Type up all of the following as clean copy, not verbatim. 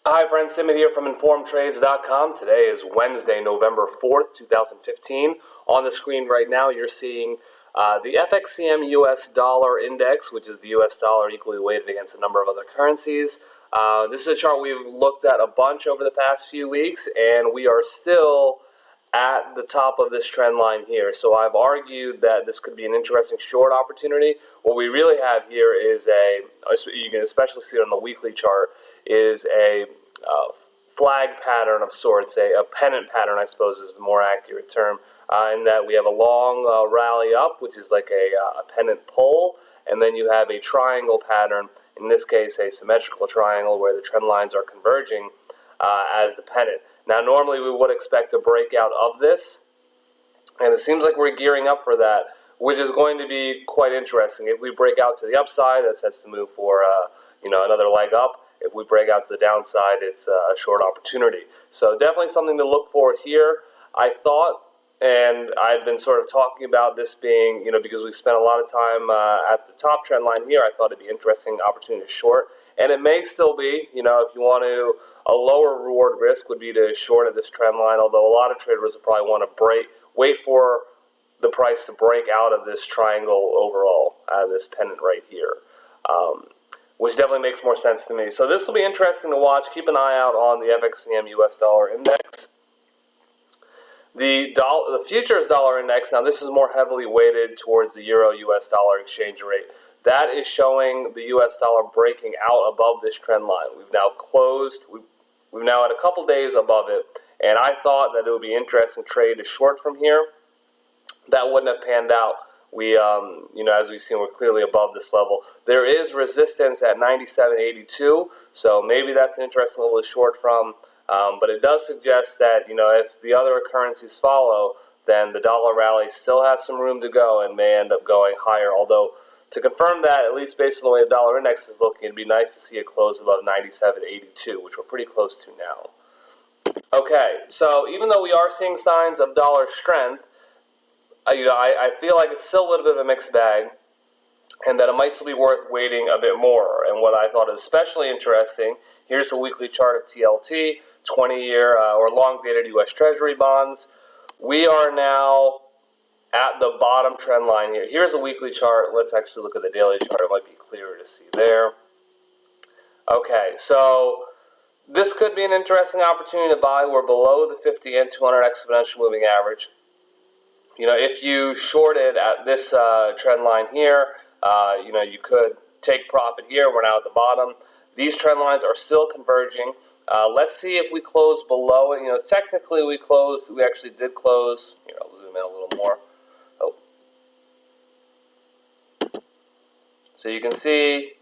Hi friends, Simon here from InformedTrades.com. Today is Wednesday, November 4th, 2015. On the screen right now you're seeing the FXCM US dollar index, which is the US dollar equally weighted against a number of other currencies. This is a chart we've looked at a bunch over the past few weeks, and we are still at the top of this trend line here. So I've argued that this could be an interesting short opportunity. What we really have here is you can especially see it on the weekly chart, is a flag pattern of sorts, a pennant pattern, I suppose is the more accurate term, in that we have a long rally up, which is like a pennant pole, and then you have a triangle pattern, in this case a symmetrical triangle where the trend lines are converging as the pennant. Now normally we would expect a breakout of this, and it seems like we're gearing up for that, which is going to be quite interesting. If we break out to the upside, that sets to move for another leg up. If we break out to the downside, it's a short opportunity. So definitely something to look for here. I thought, and I've been sort of talking about this being, because we spent a lot of time at the top trend line here, I thought it'd be an interesting opportunity to short. And it may still be, if you want to, a lower reward risk would be to short at this trend line, although a lot of traders would probably want to wait for the price to break out of this triangle overall, out of this pennant right here. Which definitely makes more sense to me. So this will be interesting to watch. Keep an eye out on the FXCM US dollar index. The futures dollar index, now this is more heavily weighted towards the euro US dollar exchange rate. That is showing the US dollar breaking out above this trend line. We've now closed, we've now had a couple days above it, and I thought that it would be interesting trade to short from here. That wouldn't have panned out. We, as we've seen, we're clearly above this level. There is resistance at 97.82, so maybe that's an interesting level to short from. But it does suggest that, if the other currencies follow, then the dollar rally still has some room to go and may end up going higher. Although, to confirm that, at least based on the way the dollar index is looking, it'd be nice to see a close above 97.82, which we're pretty close to now. Okay, so even though we are seeing signs of dollar strength, I feel like it's still a little bit of a mixed bag, and that it might still be worth waiting a bit more. And what I thought is especially interesting, here's a weekly chart of TLT, 20-year or long-dated US Treasury bonds. We are now at the bottom trend line here. Here's a weekly chart. Let's actually look at the daily chart. It might be clearer to see there. Okay, so this could be an interesting opportunity to buy. We're below the 50 and 200 exponential moving average. If you shorted at this trend line here, you could take profit here. We're now at the bottom. These trend lines are still converging. Let's see if we close below it. Technically we actually did close. Here, I'll zoom in a little more. Oh. So you can see,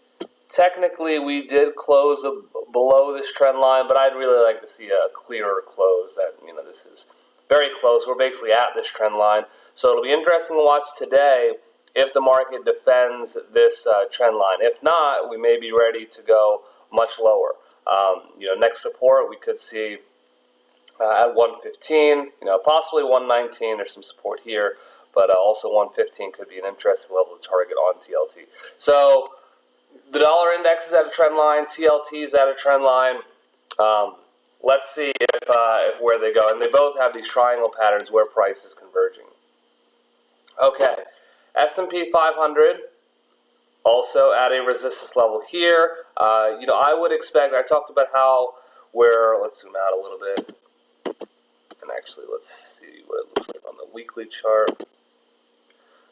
technically we did close below this trend line, but I'd really like to see a clearer close that, this is very close. We're basically at this trend line. So it'll be interesting to watch today if the market defends this trend line. If not, we may be ready to go much lower. Next support we could see at 115, possibly 119. There's some support here, but also 115 could be an interesting level to target on TLT. So the dollar index is at a trend line, TLT is at a trend line. Let's see if where they go. And they both have these triangle patterns where price is converging. Okay, S&P 500 also at a resistance level here. I would expect, I talked about how let's zoom out a little bit. And actually, let's see what it looks like on the weekly chart.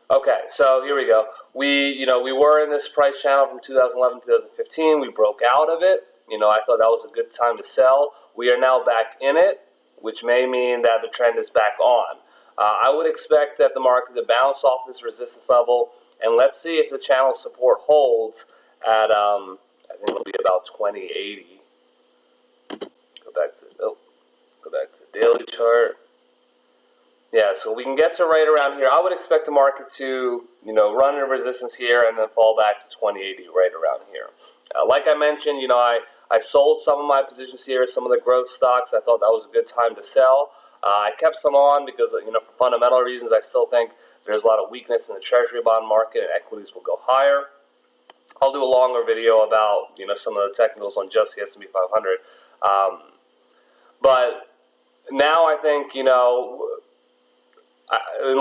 Okay, so here we go. We were in this price channel from 2011 to 2015. We broke out of it. I thought that was a good time to sell. We are now back in it, which may mean that the trend is back on. I would expect that the market to bounce off this resistance level, and let's see if the channel support holds at, I think it'll be about 2080. Go back to the daily chart. Yeah, so we can get to right around here. I would expect the market to, run into resistance here and then fall back to 2080 right around here. Like I mentioned, I sold some of my positions here, some of the growth stocks. I thought that was a good time to sell. I kept some on because, for fundamental reasons, I still think there's a lot of weakness in the Treasury bond market and equities will go higher. I'll do a longer video about, some of the technicals on just the S&P 500. But now I think, in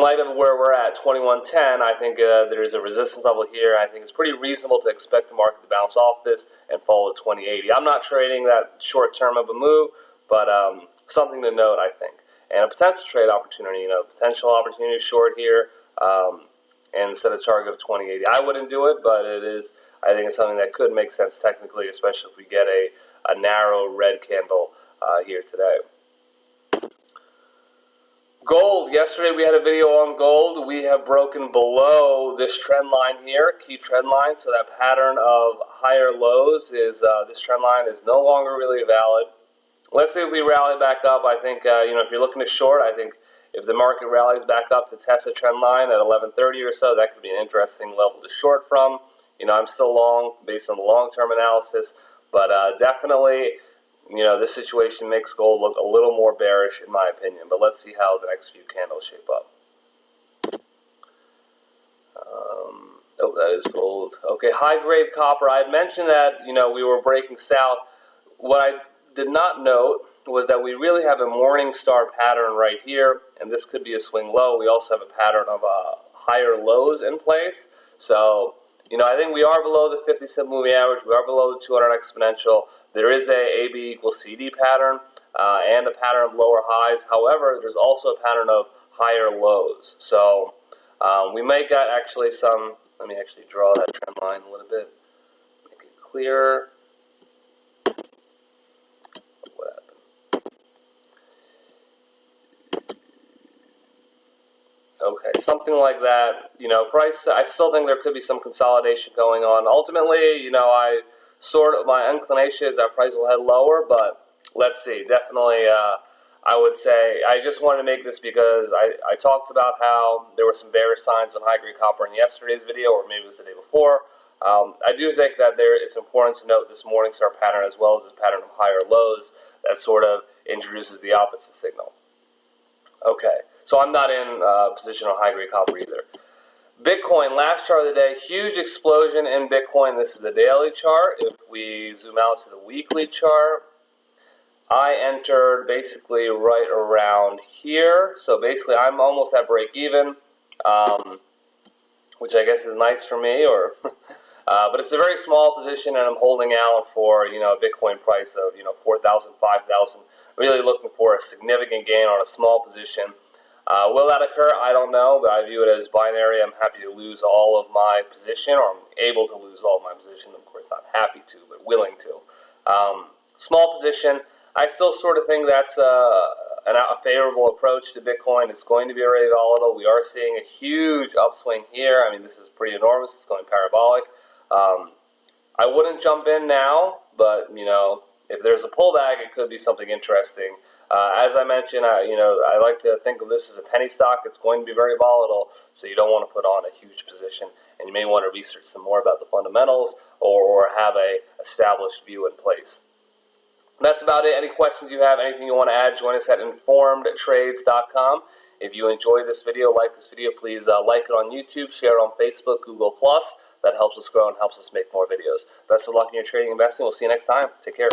light of where we're at, 2110, I think there's a resistance level here. I think it's pretty reasonable to expect the market to bounce off this and fall to 2080. I'm not trading that short term of a move, but something to note, I think. And a potential trade opportunity, potential opportunity short here, and set a target of 2080. I wouldn't do it, but I think it's something that could make sense technically, especially if we get a narrow red candle here today. Gold. Yesterday we had a video on gold. We have broken below this trend line here, key trend line. So that pattern of higher lows is, this trend line is no longer really valid. Let's say if we rally back up. I think, if you're looking to short, I think if the market rallies back up to test a trend line at 1130 or so, that could be an interesting level to short from. I'm still long based on the long-term analysis, but definitely, this situation makes gold look a little more bearish in my opinion. But let's see how the next few candles shape up. Oh, that is gold. Okay, high-grade copper. I had mentioned that, we were breaking south. What I did not note was that we really have a morning star pattern right here, and this could be a swing low. We also have a pattern of higher lows in place. So, I think we are below the 50-cent moving average. We are below the 200 exponential. There is a AB equals CD pattern and a pattern of lower highs. However, there's also a pattern of higher lows. So we may get actually some. Let me actually draw that trend line a little bit, make it clearer. What happened? Okay, something like that. Price. I still think there could be some consolidation going on. Ultimately, my inclination is that price will head lower, but let's see. Definitely, I would say I just wanted to make this because I talked about how there were some bearish signs on high-grade copper in yesterday's video, or maybe it was the day before. I do think that it's important to note this Morningstar pattern as well as this pattern of higher lows that sort of introduces the opposite signal. Okay, so I'm not in position on high-grade copper either. Bitcoin, last chart of the day, huge explosion in Bitcoin. This is the daily chart. If we zoom out to the weekly chart, I entered basically right around here. So basically I'm almost at break even, which I guess is nice for me, or but it's a very small position, and I'm holding out for a Bitcoin price of 4,000, 5,000. Really looking for a significant gain on a small position. Will that occur? I don't know, but I view it as binary. I'm happy to lose all of my position, or I'm able to lose all of my position. Of course, not happy to, but willing to. Small position. I still sort of think that's a favorable approach to Bitcoin. It's going to be very volatile. We are seeing a huge upswing here. I mean, this is pretty enormous. It's going parabolic. I wouldn't jump in now, but if there's a pullback, it could be something interesting. As I mentioned, I like to think of this as a penny stock. It's going to be very volatile, so you don't want to put on a huge position, and you may want to research some more about the fundamentals or have a established view in place. That's about it. Any questions you have, anything you want to add, join us at informedtrades.com. If you enjoyed this video, like this video, please like it on YouTube, share it on Facebook, Google+. That helps us grow and helps us make more videos. Best of luck in your trading and investing. We'll see you next time. Take care.